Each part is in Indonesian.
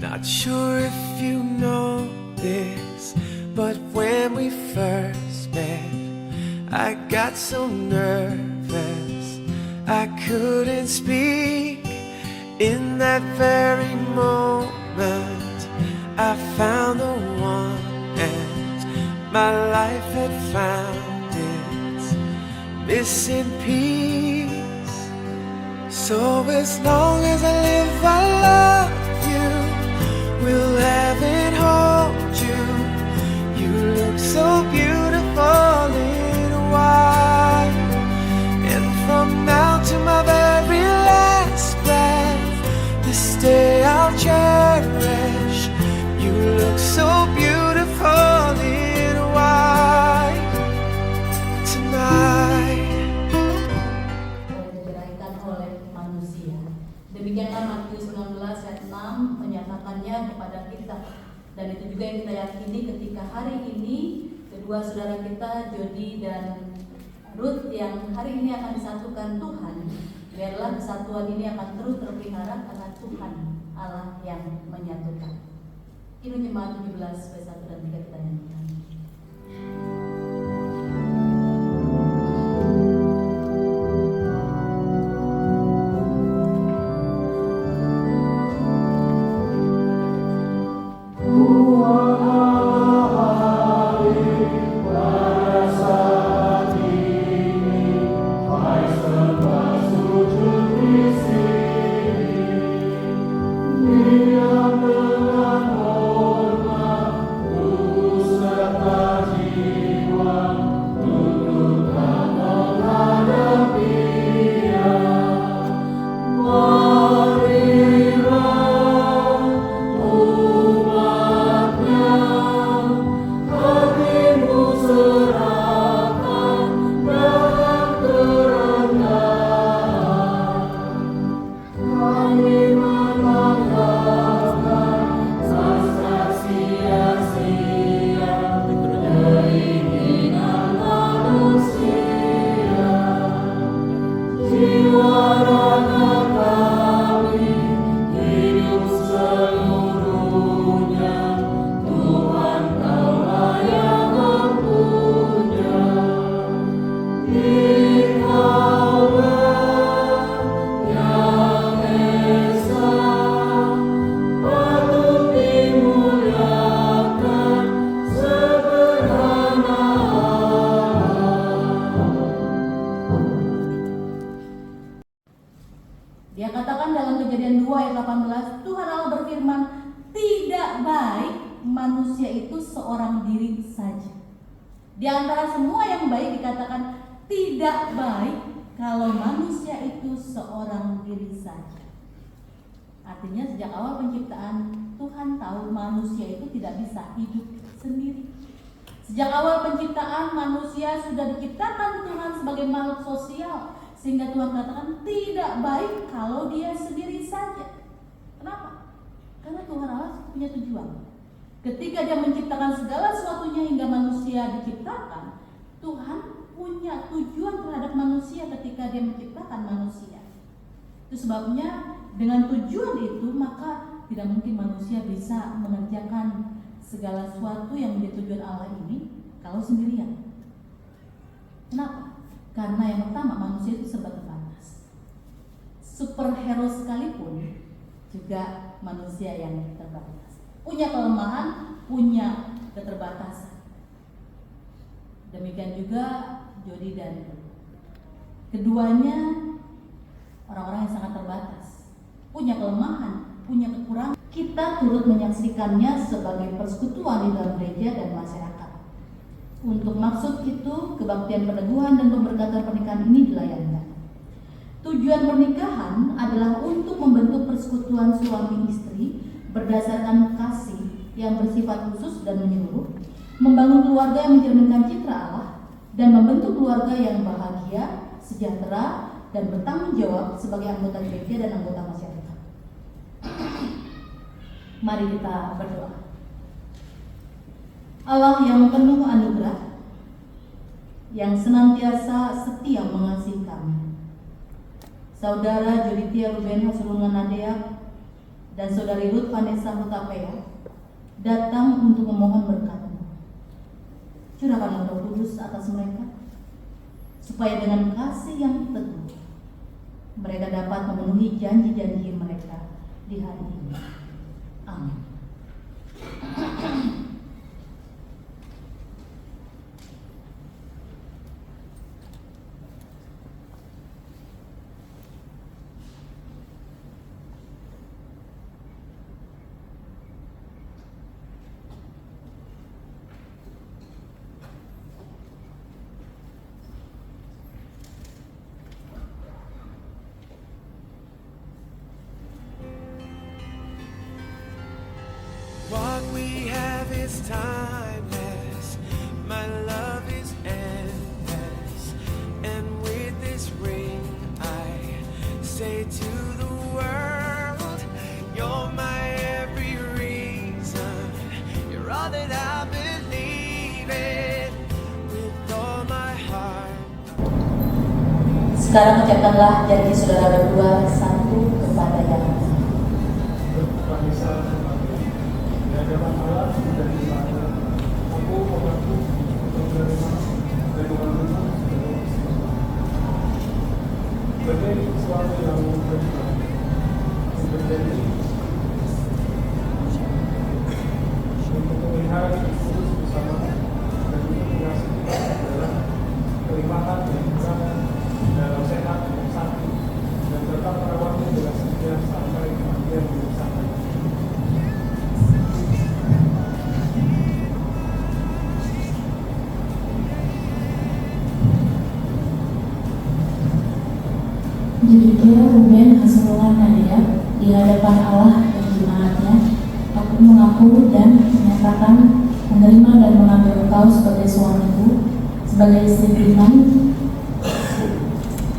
Not sure if you know this, but when we first met, I got so nervous I couldn't speak. In that very moment I found the one, and my life had found its missing piece. So as long as I live, I love you, will have and hold you. You look so beautiful in white, and from now to my very last breath, this day I'll cherish. You look so beautiful in white tonight. Diceraikan oleh manusia. Demikianlah Matius 19 ayat 6 menyatakannya kepada kita. Dan itu juga yang kita yakini ketika hari ini kedua saudara kita Jody dan Ruth yang hari ini akan disatukan Tuhan. Biarlah kesatuan ini akan terus terpelihara karena Tuhan Allah yang menyatukan. Ini Jemaat 17 ayat 1 dan 3 kita nyanyikan. Dia katakan dalam Kejadian 2 ayat 18, Tuhan Allah berfirman, tidak baik manusia itu seorang diri saja. Di antara semua yang baik dikatakan tidak baik kalau manusia itu seorang diri saja. Artinya sejak awal penciptaan Tuhan tahu manusia itu tidak bisa hidup sendiri. Sejak awal penciptaan manusia sudah diciptakan Tuhan sebagai makhluk sosial. Sehingga Tuhan katakan tidak baik kalau dia sendiri saja. Kenapa? Karena Tuhan Allah punya tujuan. Ketika dia menciptakan segala sesuatunya hingga manusia diciptakan, Tuhan punya tujuan terhadap manusia ketika dia menciptakan manusia. Itu sebabnya dengan tujuan itu maka tidak mungkin manusia bisa mengerjakan segala sesuatu yang menjadi tujuan Allah ini kalau sendirian. Kenapa? Karena yang pertama manusia itu serba terbatas. Superhero sekalipun juga manusia yang terbatas. Punya kelemahan, punya keterbatasan. Demikian juga Jody dan Ruth. Keduanya orang-orang yang sangat terbatas. Punya kelemahan, punya kekurangan. Kita turut menyaksikannya sebagai persekutuan di dalam gereja dan masyarakat. Untuk maksud itu, kebaktian peneguhan dan pemberkatan pernikahan ini dilayankan. Tujuan pernikahan adalah untuk membentuk persekutuan suami istri berdasarkan kasih yang bersifat khusus dan menyeluruh, membangun keluarga yang mencerminkan citra Allah, dan membentuk keluarga yang bahagia, sejahtera, dan bertanggung jawab sebagai anggota gereja dan anggota masyarakat. Mari kita berdoa. Allah yang penuh anugerah, yang senantiasa setia mengasihi kami. Saudara Joditia Ruben Hasurungan Nadea dan saudari Ruth Vanessa Hutapea datang untuk memohon berkat-Mu. Curahkanlah Roh Kudus atas mereka, supaya dengan kasih yang teguh mereka dapat memenuhi janji-janji mereka di hari ini. Amin. What we have is timeless, my love is endless, and with this ring I say to the world, you're my every reason, you're all that I believe in, with all my heart. Sekarang ucapkanlah janji saudara berdua satu kepada yang lain. Hadapan Allah dan di sana, aku mengaku untuk menerima dan mengandungmu sebagai istri. Sebagai suami yang beriman, berjanji untuk memelihara hidup kudus bersama dan untuk mengasihi dalam kelimpahan yang kurang, dalam sehat yang sakit, dan tetap merawatnya dengan setia sampai kematian memisahkan. Demikian Ruben Hasrullah Nadia, di hadapan Allah dan jemaatnya, aku mengaku dan menyatakan menerima dan mengambil engkau sebagai suamiku, sebagai istri beriman.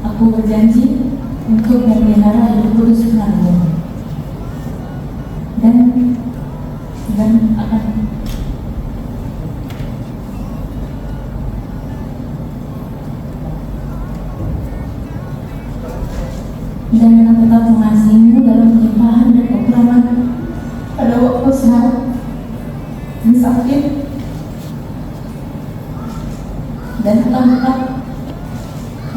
Aku berjanji untuk memelihara hidup kudus denganmu dan akan tetap mengasihimu dalam kelimpahan dan kekurangan pada waktu sehat dan sakit, dan akan tetap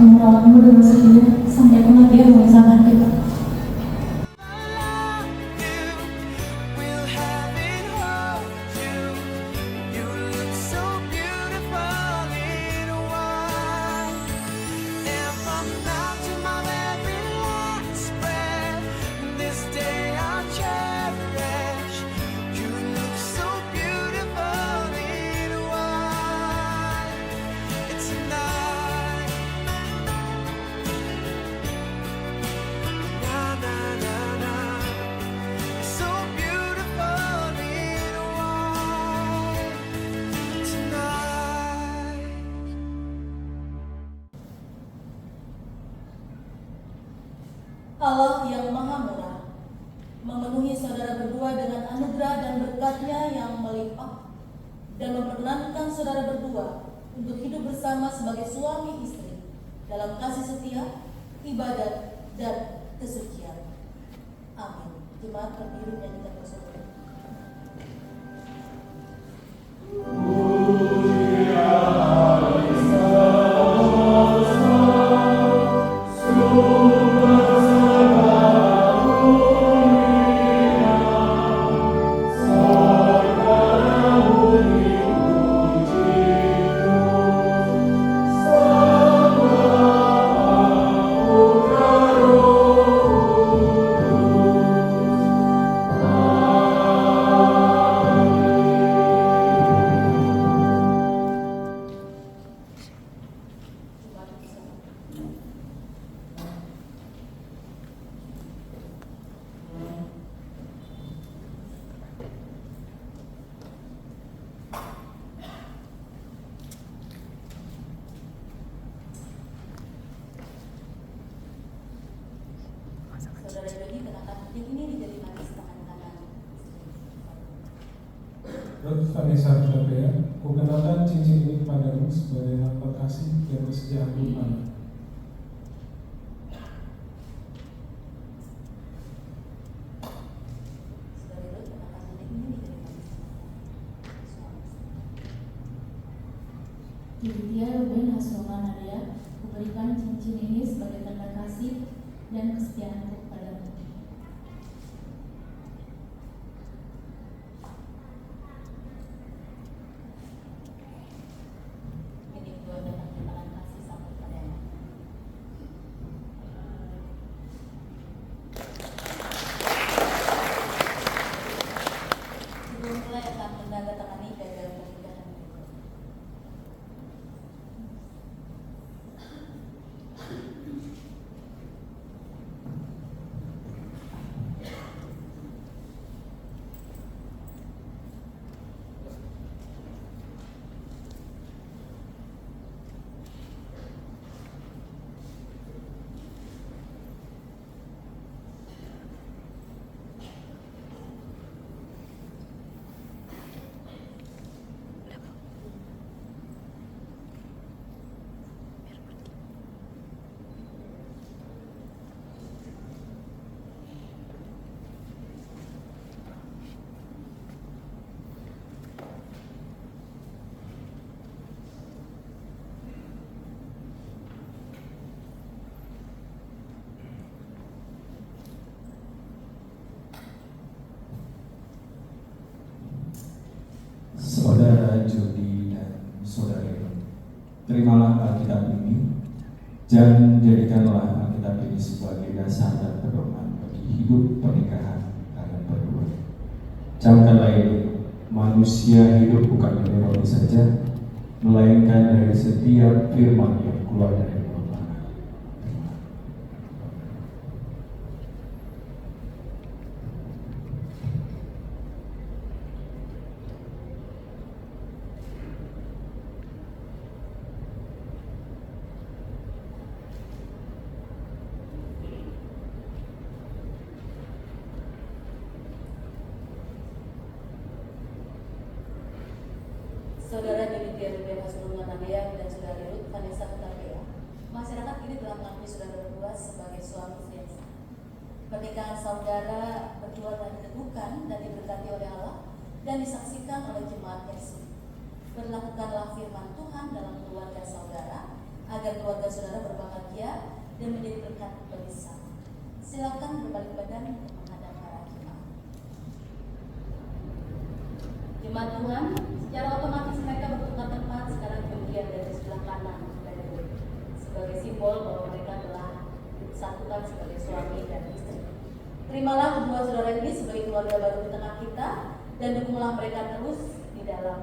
merawatmu dengan setia sampai kematian memisahkan kita. Allah yang maha murah memenuhi saudara berdua dengan anugerah dan berkat-Nya yang melimpah, dan memperkenankan saudara berdua untuk hidup bersama sebagai suami istri dalam kasih setia, ibadat, dan kesucian. Amin. Jemaat berdiri menyanyikan bersama. Saudara Dodi kenakan cincin ini di jari manis tangan kanan. Ruth Vanessa Hutapea, kukenakan cincin ini kepadamu sebagai hamba kasih yang bersedia aku panah. Judithia Ruben Hasrullah Nadia, kuberikan cincin ini sebagai tanda kasih dan kesetiaanku kepadamu. Ini dua tanda kasih sampai kepadamu. Sebelum mulai akan menandatangani gagal pernikahan berikut. Saudara Jody dan saudari, terimalah Alkitab ini dan jadikanlah Alkitab ini sebagai dasar dan pedoman bagi hidup pernikahan kalian berdua. Camkanlah ini, manusia hidup bukan dari roti saja, melainkan dari setiap firman yang keluar dari mulut Allah. Saudara Judithia Ruben Hasrullah Nadia dan saudari Ruth Vanessa Hutapea, masyarakat ini telah mengakui saudara berdua sebagai suami istri yang sah. Pernikahan saudara berdua telah ditentukan dan diberkati oleh Allah dan disaksikan oleh jemaat yang suci. Berlakukanlah firman Tuhan dalam keluarga saudara agar keluarga saudara berbahagia dan menjadi berkat bagi sama. Silakan berbalik badan untuk menghadap para jemaat. Jemaat Tuhan, secara otomatis mereka bertukar tempat sekarang kemudian dari sebelah kanan dari Ruth, sebagai simbol bahwa mereka telah disatukan sebagai suami dan istri. Terimalah kedua saudara ini sebagai keluarga baru di tengah kita dan dukunglah mereka terus di dalam